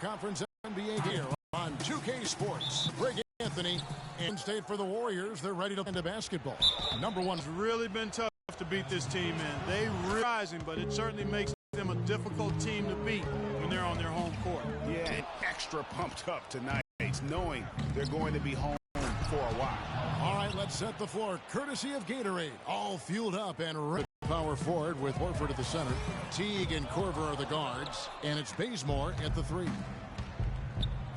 Conference NBA here on 2K Sports. Greg Anthony in state for the Warriors. They're ready to play into basketball. Number one. It's really been tough to beat this team, man. They're rising, but it certainly makes them a difficult team to beat when they're on their home court. Yeah, and extra pumped up tonight, knowing they're going to be home for a while. All right, let's set the floor. Courtesy of Gatorade. All fueled up and ready. Power forward with Horford at the center. Teague and Korver are the guards. And it's Bazemore at the three.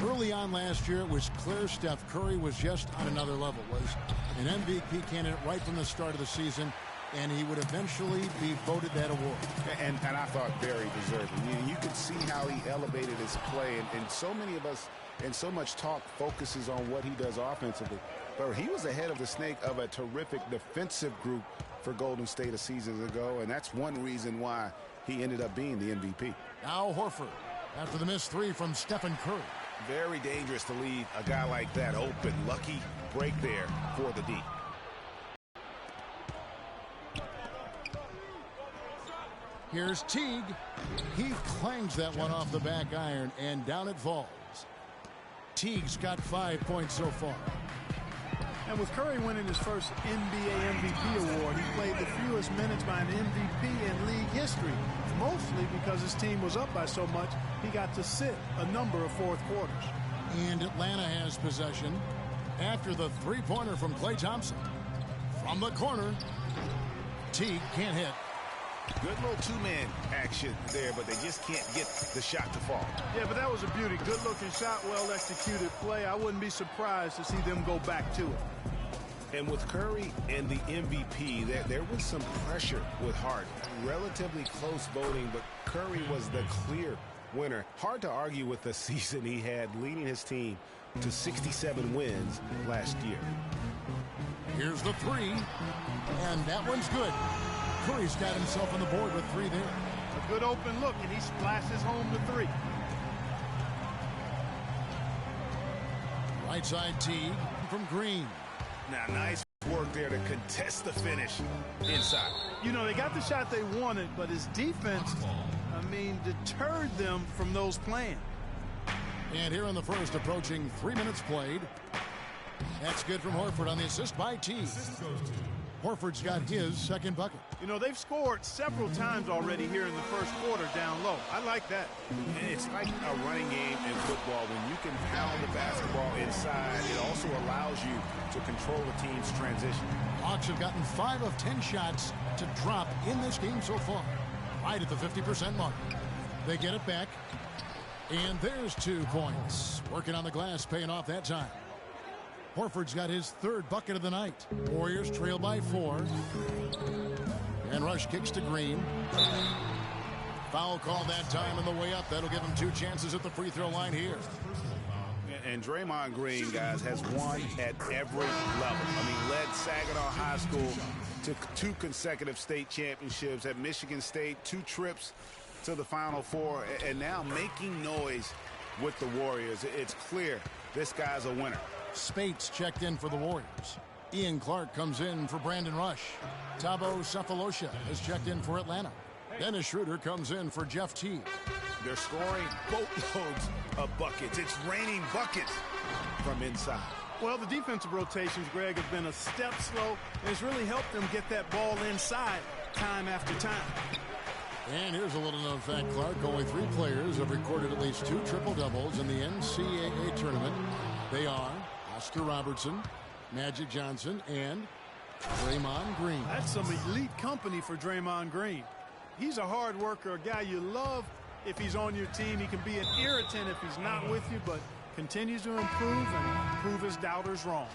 Early on last year, it was clear Steph Curry was just on another level. Was an MVP candidate right from the start of the season. And he would eventually be voted that award. And I thought very deserving. You could see how he elevated his play. And so many of us, and so much talk focuses on what he does offensively. But he was ahead of the snake of a terrific defensive group for Golden State a season ago. And that's one reason why he ended up being the MVP. Now Horford after the missed three from Stephen Curry. Very dangerous to leave a guy like that open. Lucky break there for the D. Here's Teague. He clangs that one off the back iron, and down it falls. Teague's got 5 points so far. And with Curry winning his first NBA MVP award, he played the fewest minutes by an MVP in league history, mostly because his team was up by so much, he got to sit a number of fourth quarters. And Atlanta has possession after the three-pointer from Klay Thompson. From the corner, Teague can't hit. Good little two-man action there, but they just can't get the shot to fall. Yeah, but that was a beauty. Good-looking shot, well-executed play. I wouldn't be surprised to see them go back to it. And with Curry and the MVP, there was some pressure with Hart. Relatively close voting, but Curry was the clear winner. Hard to argue with the season he had, leading his team to 67 wins last year. Here's the three, and that one's good. Curry's got himself on the board with three there. A good open look, and he splashes home the three. Right side Teague from Green. Now, nice work there to contest the finish inside. You know, they got the shot they wanted, but his defense, deterred them from those plans. And here in the first, approaching 3 minutes played. That's good from Horford on the assist by Teague. Horford's got his second bucket. You know, they've scored several times already here in the first quarter down low. I like that. And it's like a running game in football. When you can pound the basketball inside, it also allows you to control the team's transition. Hawks have gotten 5 of 10 shots to drop in this game so far. Right at the 50% mark. They get it back. And there's 2 points. Working on the glass, paying off that time. Horford's got his third bucket of the night. Warriors trail by 4. And Rush kicks to Green. Foul call that time on the way up. That'll give him 2 chances at the free throw line here. And Draymond Green, guys, has won at every level. Led Saginaw High School to 2 consecutive state championships at Michigan State, 2 trips to the Final Four, and now making noise with the Warriors. It's clear this guy's a winner. Spates checked in for the Warriors. Ian Clark comes in for Brandon Rush. Thabo Sefolosha has checked in for Atlanta. Dennis Schroeder comes in for Jeff Teague. They're scoring boatloads of buckets. It's raining buckets from inside. Well, the defensive rotations, Greg, have been a step slow, and it's really helped them get that ball inside time after time. And here's a little known fact, Clark. Only 3 players have recorded at least 2 triple-doubles in the NCAA tournament. They are Oscar Robertson, Magic Johnson, and Draymond Green. That's some elite company for Draymond Green. He's a hard worker, a guy you love if he's on your team. He can be an irritant if he's not with you, but continues to improve and prove his doubters wrong.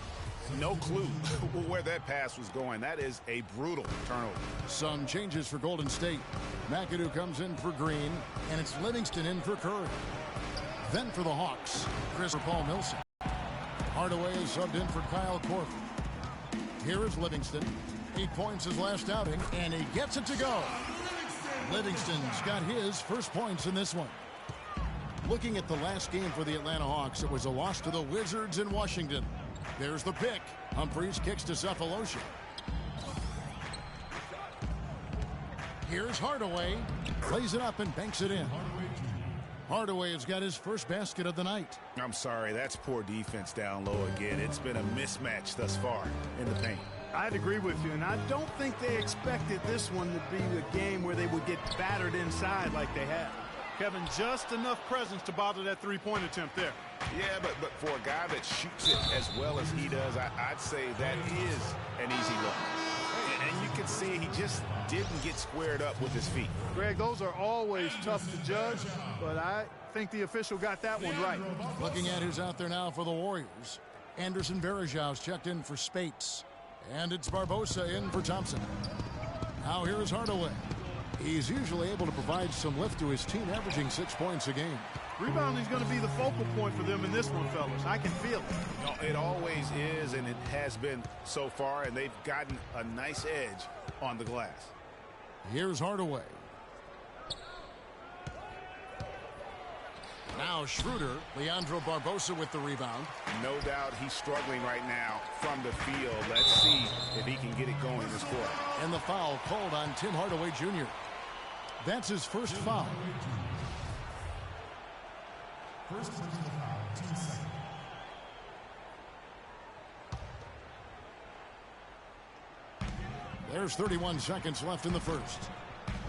No clue where that pass was going. That is a brutal turnover. Some changes for Golden State. McAdoo comes in for Green, and it's Livingston in for Curry. Then for the Hawks, Chris or Paul Millsap. Hardaway is subbed in for Kyle Korver. Here is Livingston. 8 points his last outing, and he gets it to go. Livingston's got his first points in this one. Looking at the last game for the Atlanta Hawks, it was a loss to the Wizards in Washington. There's the pick. Humphries kicks to Sefolosha. Here's Hardaway. Plays it up and banks it in. Hardaway has got his first basket of the night. I'm sorry, that's poor defense down low again. It's been a mismatch thus far in the paint. I'd agree with you, and I don't think they expected this one to be a game where they would get battered inside like they have. Kevin, just enough presence to bother that three-point attempt there. Yeah, but for a guy that shoots it as well as he does, I'd say that is an easy look. And you can see he just didn't get squared up with his feet. Greg, those are always tough to judge, but I think the official got that one right. Looking at who's out there now for the Warriors. Anderson Varejau's checked in for Spates. And it's Barbosa in for Thompson. Now here is Hardaway. He's usually able to provide some lift to his team, averaging 6 points a game. Rebounding is going to be the focal point for them in this one, fellas. I can feel it. No, it always is, and it has been so far, and they've gotten a nice edge on the glass. Here's Hardaway. Now Schroeder, Leandro Barbosa with the rebound. No doubt he's struggling right now from the field. Let's see if he can get it going this quarter. And the foul called on Tim Hardaway Jr. That's his first foul. First personal foul, team second. There's 31 seconds left in the first.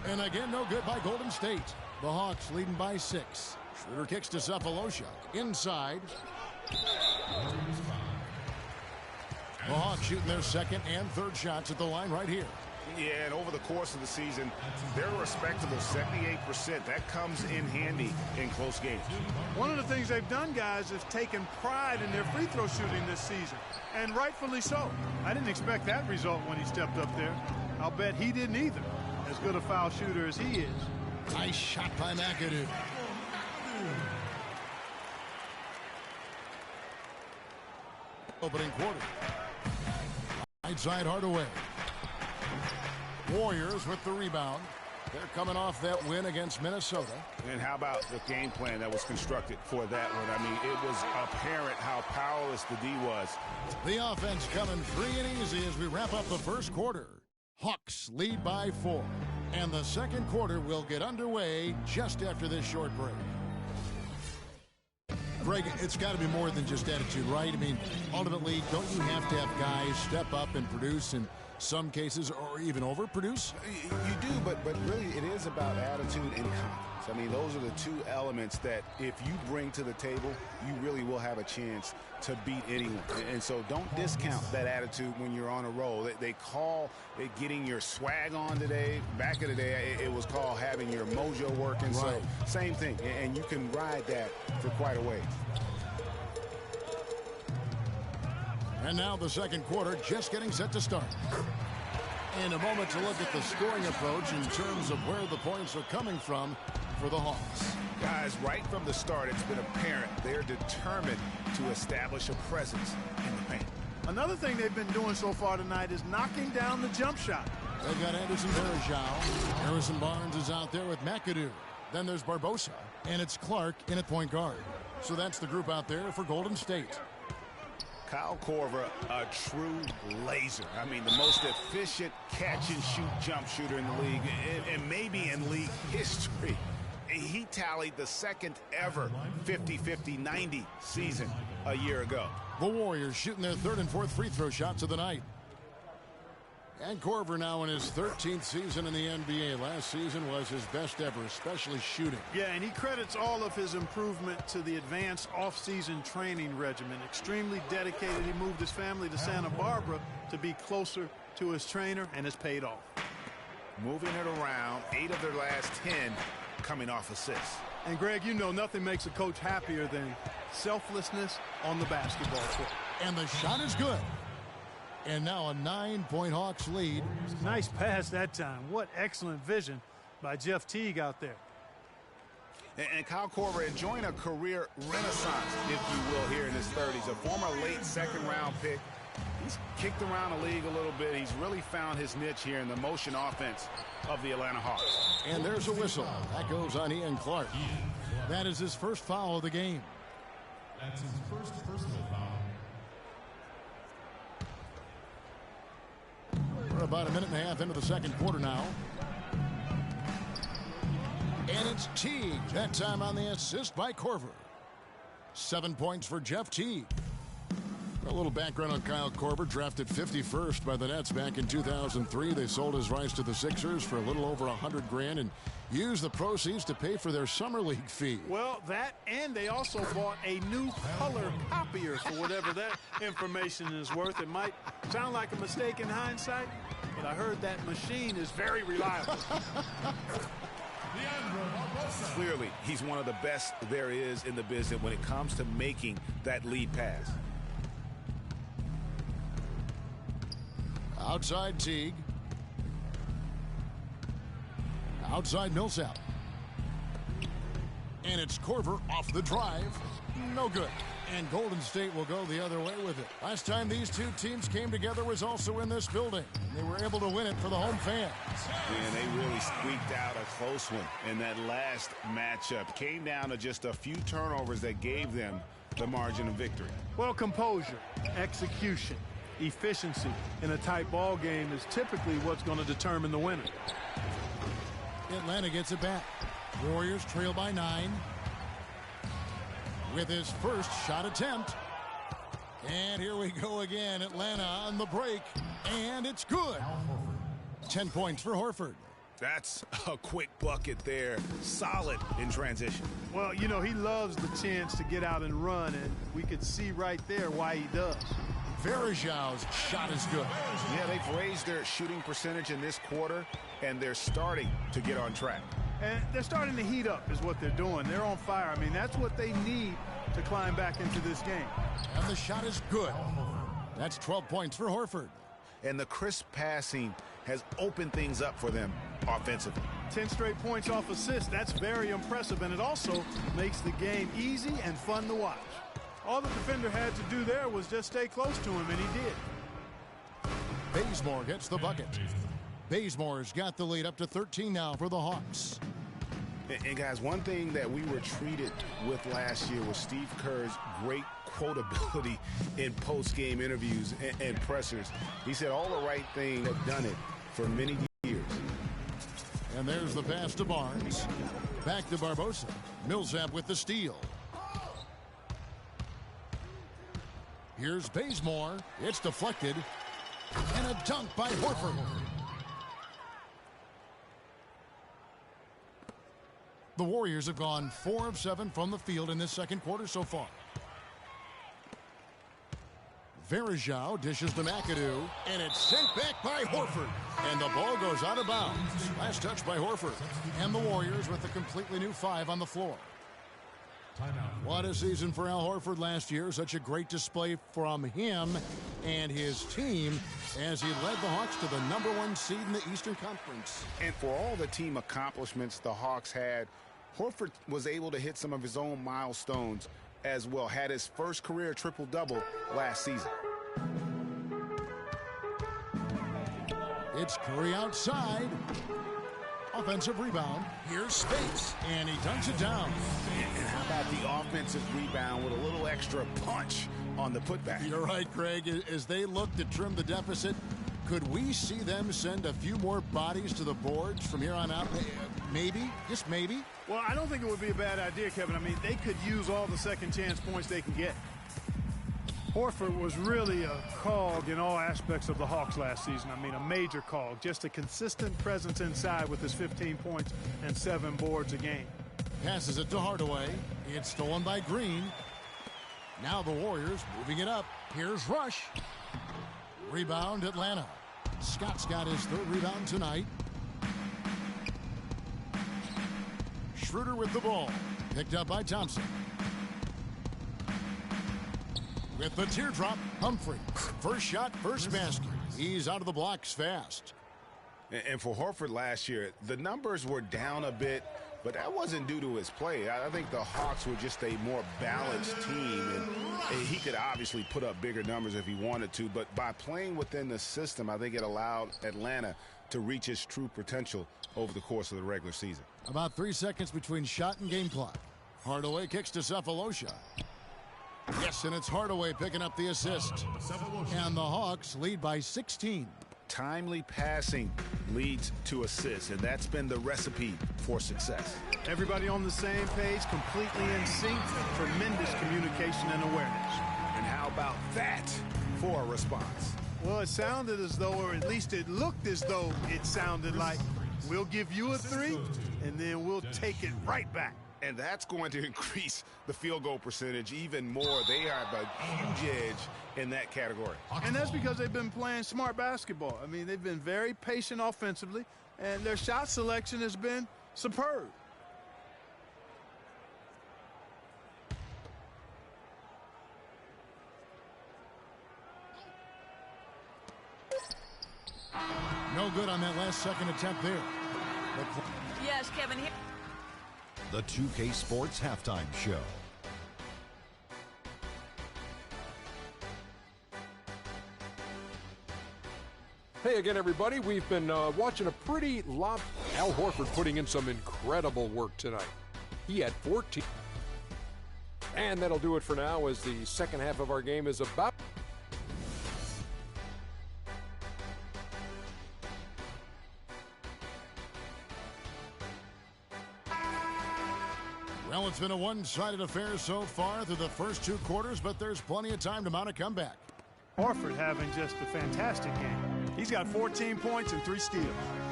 And again, no good by Golden State. The Hawks leading by 6. Schroeder kicks to Cephalosha. Inside. The Hawks shooting their second and third shots at the line right here. Yeah, and over the course of the season, they're a respectable 78%. That comes in handy in close games. One of the things they've done, guys, is taken pride in their free throw shooting this season, and rightfully so. I didn't expect that result when he stepped up there. I'll bet he didn't either, as good a foul shooter as he is. Nice shot by McAdoo. Opening quarter. Right side Hardaway. Warriors with the rebound. They're coming off that win against Minnesota. And how about the game plan that was constructed for that one? I mean, it was apparent how powerless the D was. The offense coming free and easy as we wrap up the first quarter. Hawks lead by 4. And the second quarter will get underway just after this short break. Greg, it's got to be more than just attitude, right? I mean, ultimately, don't you have to have guys step up and produce in some cases, or even overproduce? You do, but really it is about attitude and confidence. I mean, those are the two elements that if you bring to the table, you really will have a chance to beat anyone. And so don't discount that attitude when you're on a roll. They call it getting your swag on today. Back in the day, it was called having your mojo working. Right. So same thing, and you can ride that for quite a ways. And now the second quarter just getting set to start. In a moment to look at the scoring approach in terms of where the points are coming from for the Hawks. Guys, right from the start, it's been apparent they're determined to establish a presence in the paint. Another thing they've been doing so far tonight is knocking down the jump shot. They've got Anderson Varejau. Harrison Barnes is out there with McAdoo. Then there's Barbosa, and it's Clark in at point guard. So that's the group out there for Golden State. Kyle Korver, a true laser. I mean, the most efficient catch-and-shoot jump shooter in the league, and maybe in league history. He tallied the second ever 50-50-90 season a year ago. The Warriors shooting their third and fourth free throw shots of the night. And Korver now in his 13th season in the NBA. Last season was his best ever, especially shooting. Yeah, and he credits all of his improvement to the advanced off-season training regimen. Extremely dedicated. He moved his family to Santa Barbara to be closer to his trainer, and it's paid off. Moving it around, 8 of their last 10 coming off assists. And, Greg, you know nothing makes a coach happier than selflessness on the basketball court. And the shot is good. And now a 9-point Hawks lead. Nice pass that time. What excellent vision by Jeff Teague out there. And Kyle Korver enjoying a career renaissance, if you will, here in his 30s. A former late second-round pick. He's kicked around the league a little bit. He's really found his niche here in the motion offense of the Atlanta Hawks. And there's a whistle. That goes on Ian Clark. That is his first foul of the game. That's his first personal foul. We're about a minute and a half into the second quarter now. And it's Teague. That time on the assist by Korver. 7 points for Jeff Teague. A little background on Kyle Korver, drafted 51st by the Nets back in 2003. They sold his rights to the Sixers for a little over $100 grand and used the proceeds to pay for their summer league fee. Well, that, and they also bought a new color copier for whatever that information is worth. It might sound like a mistake in hindsight, but I heard that machine is very reliable. Clearly, he's one of the best there is in the business when it comes to making that lead pass. Outside Teague. Outside Millsap. And it's Korver off the drive. No good. And Golden State will go the other way with it. Last time these two teams came together was also in this building. They were able to win it for the home fans. And they really squeaked out a close one in that last matchup. Came down to just a few turnovers that gave them the margin of victory. Well, composure, execution, efficiency in a tight ball game is typically what's going to determine the winner. Atlanta gets it back. Warriors trail by 9. With his first shot attempt. And here we go again. Atlanta on the break. And it's good. 10 points for Horford. That's a quick bucket there. Solid in transition. Well, you know, he loves the chance to get out and run, and we could see right there why he does. Verajau's shot is good. Yeah, they've raised their shooting percentage in this quarter, and they're starting to get on track. And they're starting to heat up is what they're doing. They're on fire. I mean, that's what they need to climb back into this game. And the shot is good. That's 12 points for Horford. And the crisp passing has opened things up for them offensively. 10 straight points off assists. That's very impressive, and it also makes the game easy and fun to watch. All the defender had to do there was just stay close to him, and he did. Bazemore gets the bucket. Bazemore's got the lead up to 13 now for the Hawks. And guys, one thing that we were treated with last year was Steve Kerr's great quotability in post-game interviews and pressers. He said all the right things, have done it for many years. And there's the pass to Barnes. Back to Barbosa. Millsap with the steal. Here's Bazemore. It's deflected. And a dunk by Horford. The Warriors have gone 4 of 7 from the field in this second quarter so far. Verajau dishes to McAdoo, and it's sent back by Horford. And the ball goes out of bounds. Last touch by Horford. And the Warriors with a completely new 5 on the floor. What a season for Al Horford last year. Such a great display from him and his team as he led the Hawks to the #1 seed in the Eastern Conference. And for all the team accomplishments the Hawks had, Horford was able to hit some of his own milestones as well. Had his first career triple-double last season. It's Curry outside. Offensive rebound. Here's space. And he dunks it down. And how about the offensive rebound with a little extra punch on the putback? You're right, Craig. As they look to trim the deficit, could we see them send a few more bodies to the boards from here on out? Maybe. Just maybe. Well, I don't think it would be a bad idea, Kevin. I mean, they could use all the second chance points they can get. Horford was really a cog in all aspects of the Hawks last season. I mean, a major cog. Just a consistent presence inside with his 15 points and 7 boards a game. Passes it to Hardaway. It's stolen by Green. Now the Warriors moving it up. Here's Rush. Rebound Atlanta. Scott's got his 3rd rebound tonight. Schroeder with the ball. Picked up by Thompson. With the teardrop, Humphrey. First shot, first basket. He's out of the blocks fast. And for Horford last year, the numbers were down a bit, but that wasn't due to his play. I think the Hawks were just a more balanced team, and he could obviously put up bigger numbers if he wanted to, but by playing within the system, I think it allowed Atlanta to reach its true potential over the course of the regular season. About 3 seconds between shot and game clock. Hardaway kicks to Cephalosha. Yes, and it's Hardaway picking up the assist. And the Hawks lead by 16. Timely passing leads to assists, and that's been the recipe for success. Everybody on the same page, completely in sync, tremendous communication and awareness. And how about that for a response? Well, it sounded as though, or at least it looked as though it sounded like, we'll give you a 3, and then we'll take it right back. And that's going to increase the field goal percentage even more. They have a huge edge in that category. And that's because they've been playing smart basketball. I mean, they've been very patient offensively, and their shot selection has been superb. No good on that last second attempt there. Yes, Kevin. Here. The 2K Sports Halftime Show. Hey again, everybody. We've been watching a pretty lot. Al Horford putting in some incredible work tonight. He had 14. And that'll do it for now as the second half of our game is about. Well, it's been a one-sided affair so far through the first 2 quarters, but there's plenty of time to mount a comeback. Horford having just a fantastic game. He's got 14 points and 3 steals.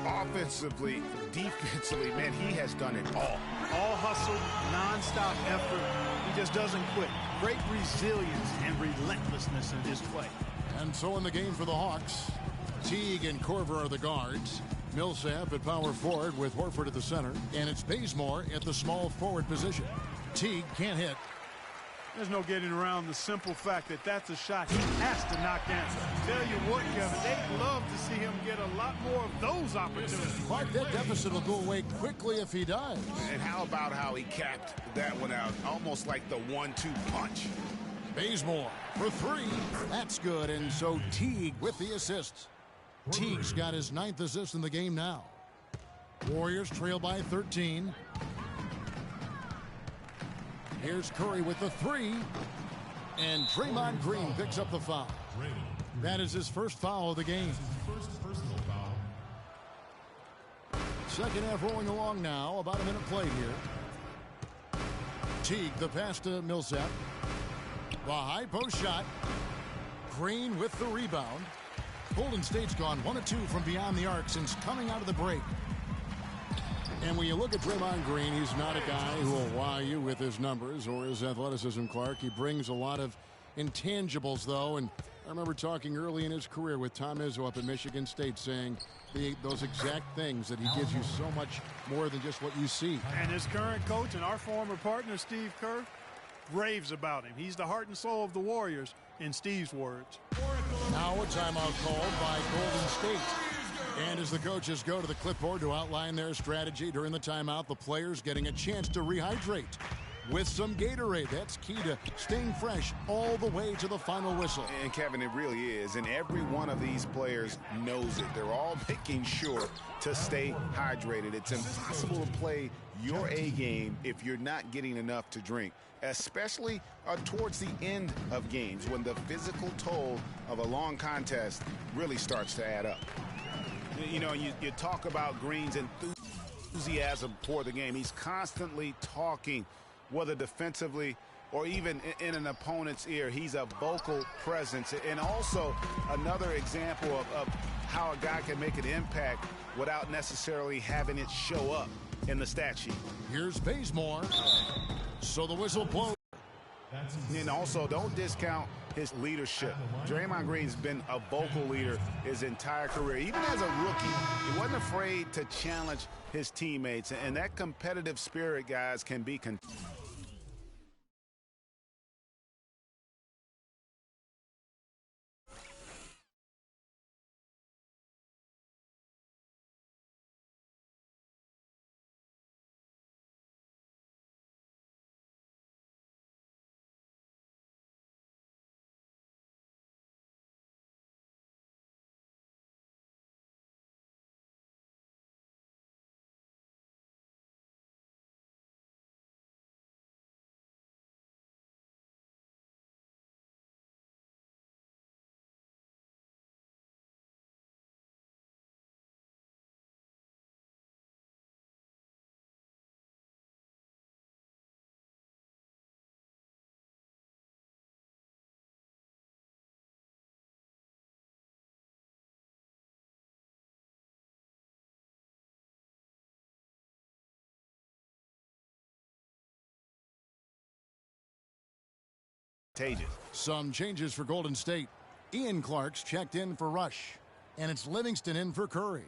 Offensively, defensively, man, he has done it all. All hustle, non-stop effort. He just doesn't quit. Great resilience and relentlessness in his play. And so in the game for the Hawks, Teague and Korver are the guards. Millsap at power forward with Horford at the center. And it's Bazemore at the small forward position. Teague can't hit. There's no getting around the simple fact that that's a shot he has to knock down. Tell you what, Kevin, they'd love to see him get a lot more of those opportunities. But that deficit will go away quickly if he does. And how about how he capped that one out, almost like the 1-2 punch. Bazemore for 3. That's good. And so Teague with the assist. Teague's got his 9th assist in the game now. Warriors trail by 13. Here's Curry with the 3. And Draymond Green picks up the foul. That is his first foul of the game. Second half rolling along now. About a minute played here. Teague, the pass to Millsap. The high post shot. Green with the rebound. Golden State's gone 1 of 2 from beyond the arc since coming out of the break. And when you look at Draymond Green, he's not a guy who will wow you with his numbers or his athleticism, Clark. He brings a lot of intangibles, though. And I remember talking early in his career with Tom Izzo up at Michigan State saying those exact things, that he gives you so much more than just what you see. And his current coach and our former partner, Steve Kerr, raves about him. He's the heart and soul of the Warriors, in Steve's words. Now a timeout called by Golden State. And as the coaches go to the clipboard to outline their strategy during the timeout, the players getting a chance to rehydrate with some Gatorade. That's key to staying fresh all the way to the final whistle. And Kevin, it really is. And every one of these players knows it. They're all making sure to stay hydrated. It's impossible to play your A game if you're not getting enough to drink, especially towards the end of games when the physical toll of a long contest really starts to add up. You know, you talk about Green's enthusiasm for the game. He's constantly talking, whether defensively or even in an opponent's ear. He's a vocal presence. And also another example of how a guy can make an impact without necessarily having it show up in the stat sheet. Here's Bazemore. So the whistle blows. And also, don't discount his leadership. Draymond Green's been a vocal leader his entire career. Even as a rookie, he wasn't afraid to challenge his teammates. And that competitive spirit, guys, can be Some changes for Golden State. Ian Clark's checked in for Rush, and it's Livingston in for Curry.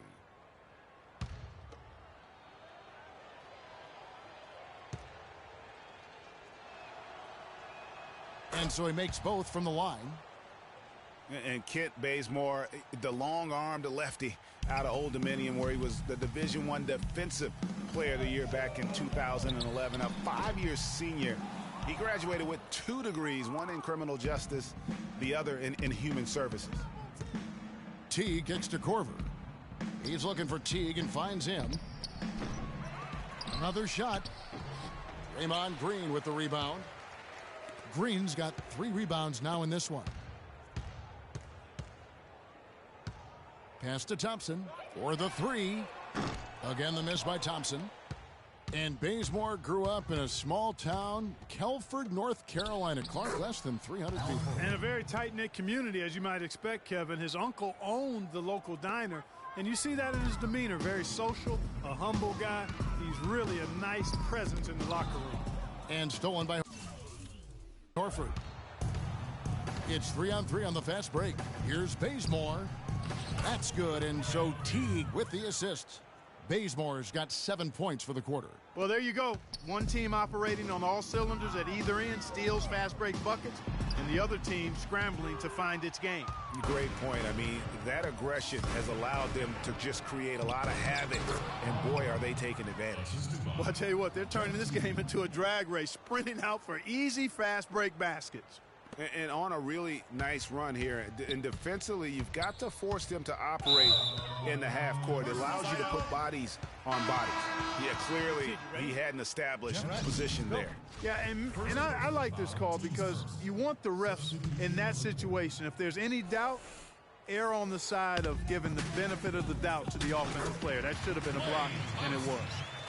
And so he makes both from the line. And Kent Bazemore, the long-armed lefty out of Old Dominion, where he was the Division I Defensive Player of the Year back in 2011, a 5-year senior. He graduated with 2 degrees, one in criminal justice, the other in human services. Teague gets to Corver. He's looking for Teague and finds him. Another shot. Draymond Green with the rebound. Green's got 3 rebounds now in this one. Pass to Thompson for the 3. Again, the miss by Thompson. And Bazemore grew up in a small town, Kelford, North Carolina. Clark, less than 300 people. And a very tight-knit community, as you might expect, Kevin. His uncle owned the local diner, and you see that in his demeanor. Very social, a humble guy. He's really a nice presence in the locker room. And stolen by Horford. It's 3-on-3 on the fast break. Here's Bazemore. That's good, and so Teague with the assist. Bazemore's got 7 points for the quarter. Well, there you go. One team operating on all cylinders at either end, steals, fast break buckets, and the other team scrambling to find its game. Great point. I mean, that aggression has allowed them to just create a lot of havoc, and boy, are they taking advantage. Well, I tell you what, they're turning this game into a drag race, sprinting out for easy fast break baskets. And on a really nice run here. And defensively, you've got to force them to operate in the half court. It allows you to put bodies on bodies. Yeah, clearly he had an established position there. Yeah, and I like this call because you want the refs in that situation. If there's any doubt, err on the side of giving the benefit of the doubt to the offensive player. That should have been a block, and it was.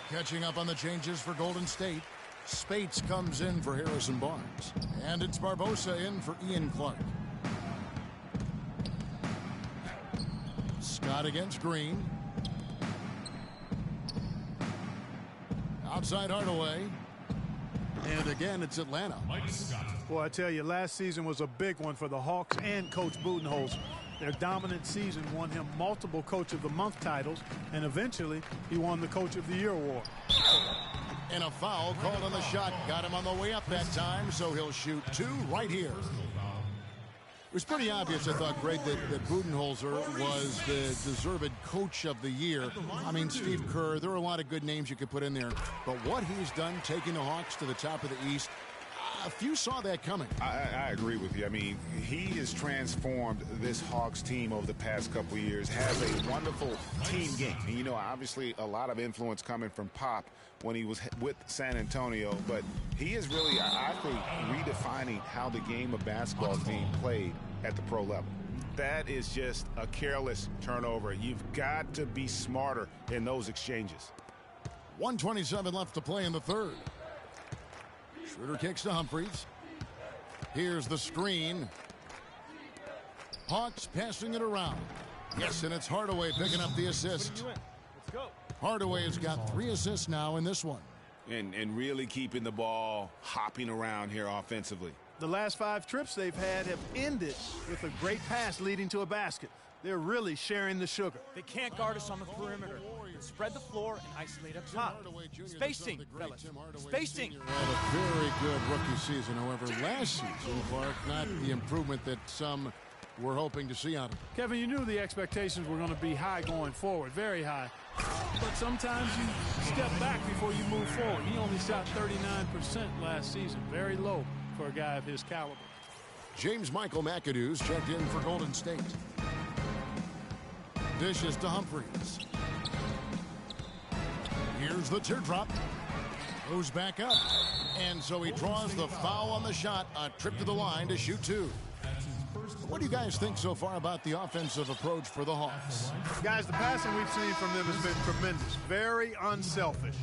Catching up on the changes for Golden State. Spates comes in for Harrison Barnes. And it's Barbosa in for Ian Clark. Scott against Green. Outside Hardaway. And again, it's Atlanta. Boy, I tell you, last season was a big one for the Hawks and Coach Budenholzer. Their dominant season won him multiple Coach of the Month titles, and eventually he won the Coach of the Year award. And a foul called on the shot. Got him on the way up that time, so he'll shoot 2 right here. It was pretty obvious, I thought, Greg, that Budenholzer was the deserved Coach of the Year. I mean, Steve Kerr, there are a lot of good names you could put in there. But what he's done, taking the Hawks to the top of the East, a few saw that coming. I agree with you. I mean, he has transformed this Hawks team over the past couple of years, has a wonderful team game. And, you know, obviously a lot of influence coming from Pop when he was with San Antonio, but he is really, I think, redefining how the game of basketball is being played at the pro level. That is just a careless turnover. You've got to be smarter in those exchanges. 1:27 left to play in the third. Schroeder kicks to Humphries. Here's the screen. Hawks passing it around. Yes, and it's Hardaway picking up the assist. Let's go. Hardaway has got 3 assists now in this one. And really keeping the ball hopping around here offensively. The last 5 trips they've had have ended with a great pass leading to a basket. They're really sharing the sugar. They can't guard us on the perimeter. Spread the floor and isolate up top. Spacing, fellas. Spacing. Had a very good rookie season. However, last season, Clark, not the improvement that some were hoping to see out of him. Kevin, you knew the expectations were going to be high going forward, very high. But sometimes you step back before you move forward. He only shot 39% last season, very low for a guy of his caliber. James Michael McAdoo's checked in for Golden State. Dishes to Humphries. Here's the teardrop. Goes back up. And so he draws the foul on the shot. A trip to the line to shoot 2. What do you guys think so far about the offensive approach for the Hawks? Guys, the passing we've seen from them has been tremendous. Very unselfish.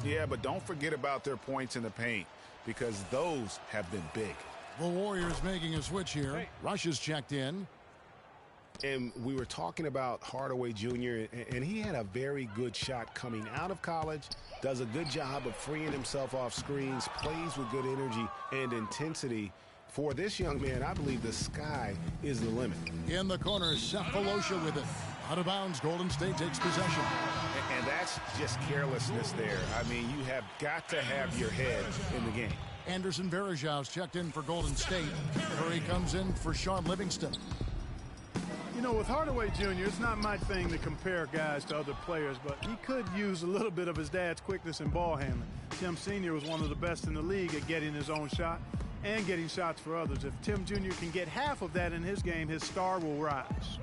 Yeah, but don't forget about their points in the paint, because those have been big. The Warriors making a switch here. Rush is checked in. And we were talking about Hardaway Jr., and he had a very good shot coming out of college, does a good job of freeing himself off screens, plays with good energy and intensity. For this young man, I believe the sky is the limit. In the corner, Cephalosha with it. Out of bounds, Golden State takes possession. And that's just carelessness there. I mean, you have got to have your head in the game. Anderson Varejau's checked in for Golden State. Curry comes in for Sean Livingston. You know, with Hardaway Jr., it's not my thing to compare guys to other players, but he could use a little bit of his dad's quickness and ball handling. Tim Sr. was one of the best in the league at getting his own shot and getting shots for others. If Tim Jr. can get half of that in his game, his star will rise.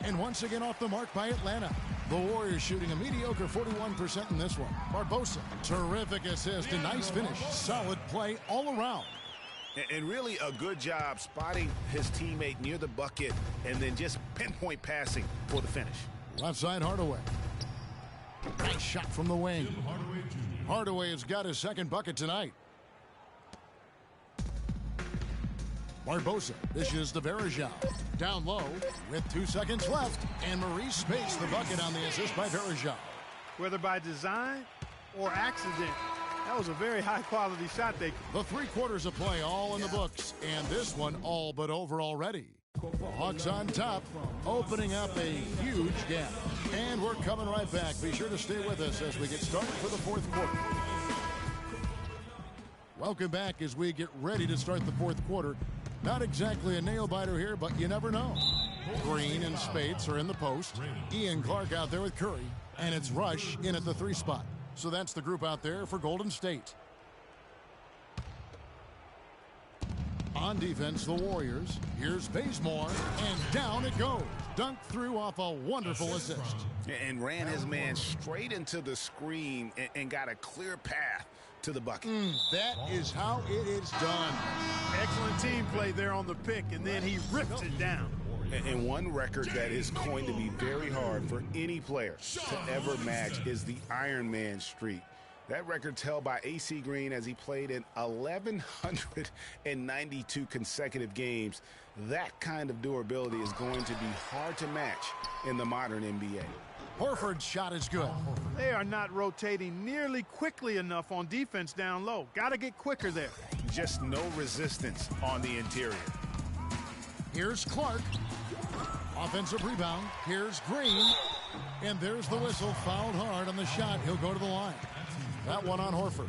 And once again off the mark by Atlanta. The Warriors shooting a mediocre 41% in this one. Barbosa, terrific assist and nice finish. Solid play all around. And really a good job spotting his teammate near the bucket and then just pinpoint passing for the finish. Left side, Hardaway. Nice shot from the wing. Hardaway has got his second bucket tonight. Barbosa dishes to Varejao. Down low with 2 seconds left. And Maurice spaced the bucket on the assist by Varejao. Whether by design or accident, that was a very high-quality shot. The 3 quarters of play all in the books. And this one all but over already. The Hawks on top, opening up a huge gap. And we're coming right back. Be sure to stay with us as we get started for the fourth quarter. Welcome back as we get ready to start the fourth quarter. Not exactly a nail-biter here, but you never know. Green and Speights are in the post. Ian Clark out there with Curry. And it's Rush in at the 3 spot. So that's the group out there for Golden State. On defense, the Warriors. Here's Bazemore, and down it goes. Dunked through off a wonderful assist. And ran his man straight into the screen and got a clear path to the bucket. That is how it is done. excellent team play there on the pick, and then he ripped it down. And one record that is going to be very hard for any player to ever match is the Iron Man streak. That record's held by AC Green as he played in 1,192 consecutive games. That kind of durability is going to be hard to match in the modern NBA. Horford's shot is good. They are not rotating nearly quickly enough on defense down low. Got to get quicker there. Just no resistance on the interior. Here's Clark. Offensive rebound. Here's Green. And there's the whistle. Fouled hard on the shot. He'll go to the line. That one on Horford.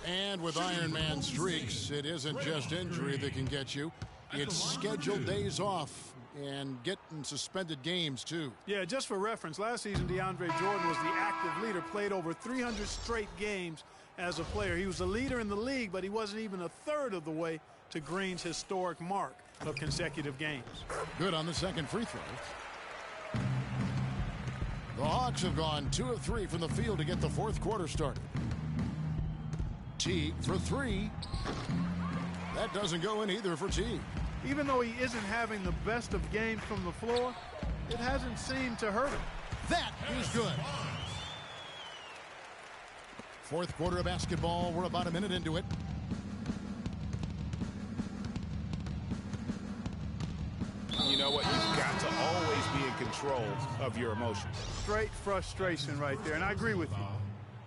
And with Iron Man streaks, it isn't just injury that can get you. It's scheduled days off and getting suspended games, too. Yeah, just for reference, last season DeAndre Jordan was the active leader, played over 300 straight games as a player. He was the leader in the league, but he wasn't even a third of the way to Green's historic mark of consecutive games. Good on the second free throw. The Hawks have gone 2 of 3 from the field to get the fourth quarter started. Teague for 3. That doesn't go in either for Teague. Even though he isn't having the best of games from the floor, it hasn't seemed to hurt him. That is good. Fourth quarter of basketball. We're about a minute into it. You know what? You've got to always be in control of your emotions. Straight frustration right there, and I agree with you.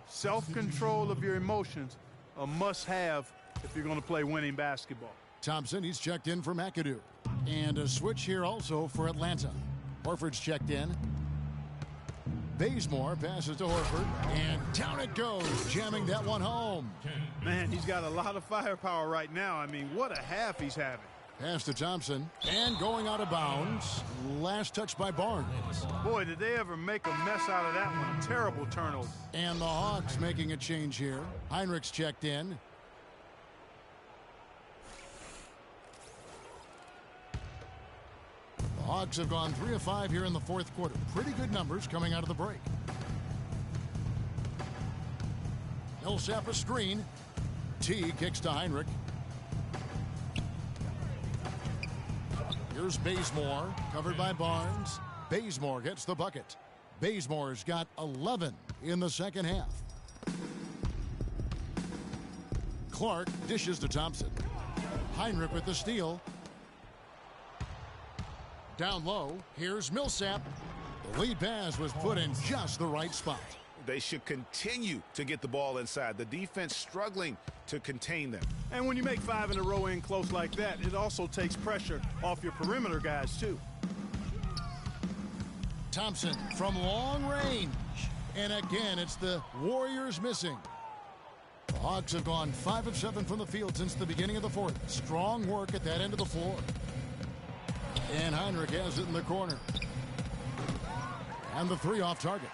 Self-control of your emotions, a must-have if you're going to play winning basketball. Thompson, he's checked in for McAdoo. And a switch here also for Atlanta. Horford's checked in. Bazemore passes to Horford, and down it goes, jamming that one home. Man, he's got a lot of firepower right now. I mean, what a half he's having. Pass to Thompson, and going out of bounds. Last touch by Barnes. Boy, did they ever make a mess out of that one. Terrible turnover. And the Hawks making a change here. Heinrich's checked in. The Hawks have gone 3 of 5 here in the fourth quarter. Pretty good numbers coming out of the break. Millsap a screen. T kicks to Heinrich. Here's Bazemore, covered by Barnes. Bazemore gets the bucket. Bazemore's got 11 in the second half. Clark dishes to Thompson. Heinrich with the steal. Down low, here's Millsap. The lead pass was put in just the right spot. They should continue to get the ball inside. The defense struggling to contain them. And when you make 5 in a row in close like that, it also takes pressure off your perimeter guys, too. Thompson from long range. And again, it's the Warriors missing. The Hawks have gone 5 of 7 from the field since the beginning of the fourth. Strong work at that end of the floor. And Heinrich has it in the corner. And the 3 off target.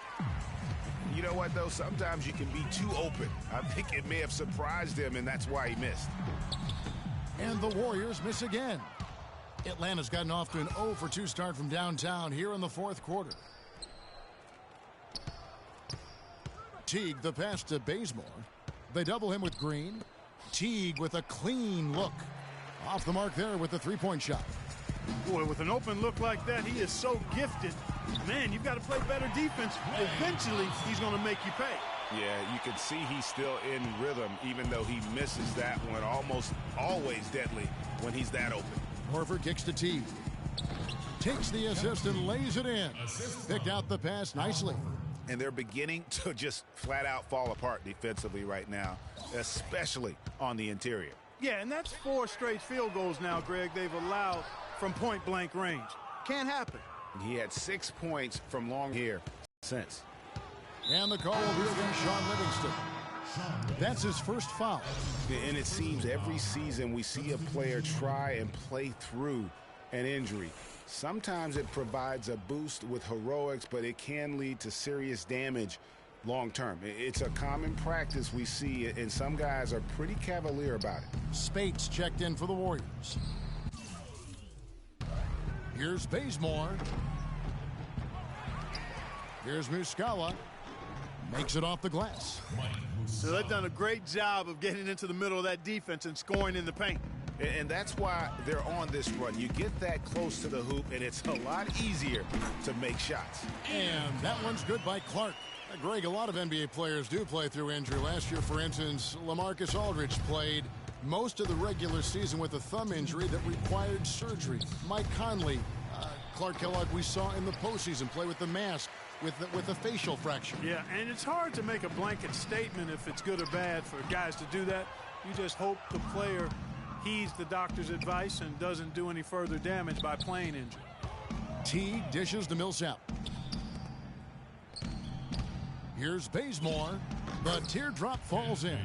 You know what, though? Sometimes you can be too open. I think it may have surprised him, and that's why he missed. And the Warriors miss again. Atlanta's gotten off to an 0 for 2 start from downtown here in the fourth quarter. Teague, the pass to Bazemore. They double him with Green. Teague with a clean look. Off the mark there with the 3-point shot. Boy, with an open look like that, he is so gifted. Man, you've got to play better defense. Eventually, he's going to make you pay. Yeah, you can see he's still in rhythm, even though he misses that one. Almost always deadly when he's that open. Horford kicks to Teague. Takes the assist and lays it in. Picked out the pass nicely. And they're beginning to just flat out fall apart defensively right now, especially on the interior. Yeah, and that's 4 straight field goals now, Greg, they've allowed from point-blank range. Can't happen. He had 6 points from long here since. And the call will be against Sean Livingston. That's his first foul. And it seems every season we see a player try and play through an injury. Sometimes it provides a boost with heroics, but it can lead to serious damage long term. It's a common practice we see, and some guys are pretty cavalier about it. Spates checked in for the Warriors. Here's Bazemore. Here's Muscala. Makes it off the glass. So they've done a great job of getting into the middle of that defense and scoring in the paint. And that's why they're on this run. You get that close to the hoop, and it's a lot easier to make shots. And that one's good by Clark. Greg, a lot of NBA players do play through injury. Last year, for instance, LaMarcus Aldridge played most of the regular season with a thumb injury that required surgery. Mike Conley, Clark Kellogg, we saw in the postseason play with the mask with a facial fracture. Yeah, and it's hard to make a blanket statement if it's good or bad for guys to do that. You just hope the player heeds the doctor's advice and doesn't do any further damage by playing injured. Teague dishes to Millsap. Here's Bazemore. The teardrop falls in.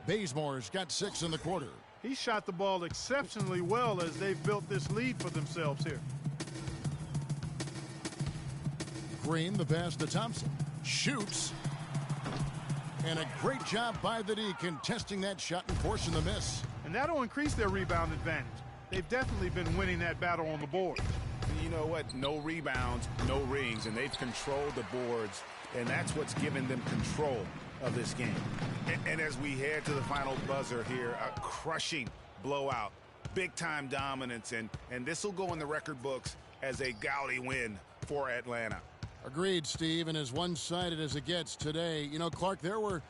Bazemore's got 6 in the quarter. He shot the ball exceptionally well as they've built this lead for themselves here. Green, the pass to Thompson. Shoots. And a great job by the D contesting that shot and forcing the miss. And that'll increase their rebound advantage. They've definitely been winning that battle on the board. You know what? No rebounds, no rings, and they've controlled the boards, and that's what's given them control of this game. And as we head to the final buzzer here, a crushing blowout, big-time dominance, and this will go in the record books as a gaudy win for Atlanta. Agreed, Steve, and as one-sided as it gets today. You know, Clark, there were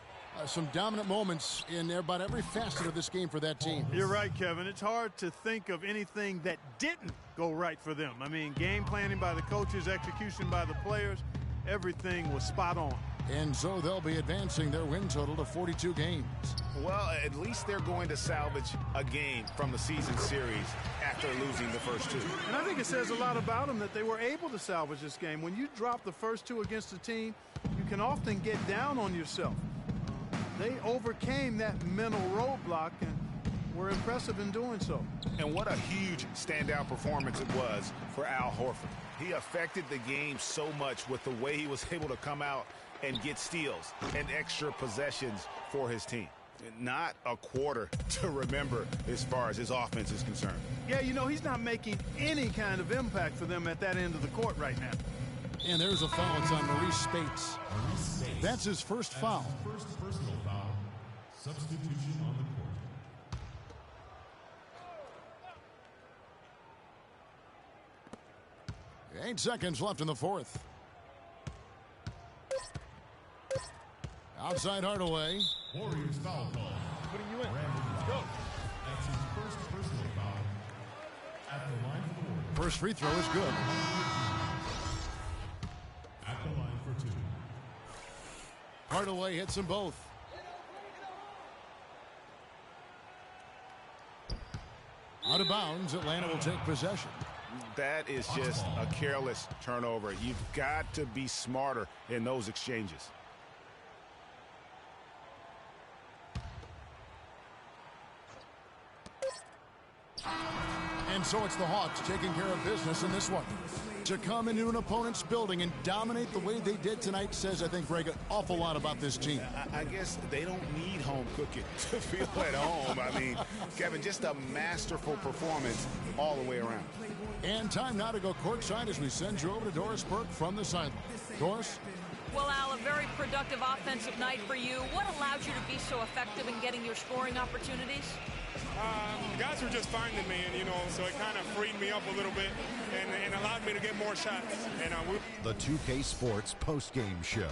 some dominant moments in about every facet of this game for that team. You're right, Kevin. It's hard to think of anything that didn't go right for them. I mean, game planning by the coaches, execution by the players, everything was spot on. And so they'll be advancing their win total to 42 games. Well, at least they're going to salvage a game from the season series after losing the first 2. And I think it says a lot about them that they were able to salvage this game. When you drop the first 2 against a team, you can often get down on yourself. They overcame that mental roadblock and were impressive in doing so. And what a huge standout performance it was for Al Horford. He affected the game so much with the way he was able to come out and get steals and extra possessions for his team. Not a quarter to remember as far as his offense is concerned. Yeah, you know, he's not making any kind of impact for them at that end of the court right now. And there's a foul. It's on Maurice Spates. That's his first foul. First personal foul. Substitution on the court. 8 seconds left in the fourth. Outside Hardaway. Warriors foul call. Putting you in. Let's go. That's his first personal foul at the line for the Warriors. First free throw is good. At the line for 2. Hardaway hits them both. Out of bounds, Atlanta will take possession. That is just a careless turnover. You've got to be smarter in those exchanges. And so it's the Hawks taking care of business in this one. To come into an opponent's building and dominate the way they did tonight says, I think, Greg, an awful lot about this team. I guess they don't need home cooking to feel at home. I mean, Kevin, just a masterful performance all the way around. And time now to go courtside as we send you over to Doris Burke from the sideline. Doris? Well, Al, a very productive offensive night for you. What allowed you to be so effective in getting your scoring opportunities? Guys were just finding me, and so it kind of freed me up a little bit and allowed me to get more shots. And the 2K Sports postgame show.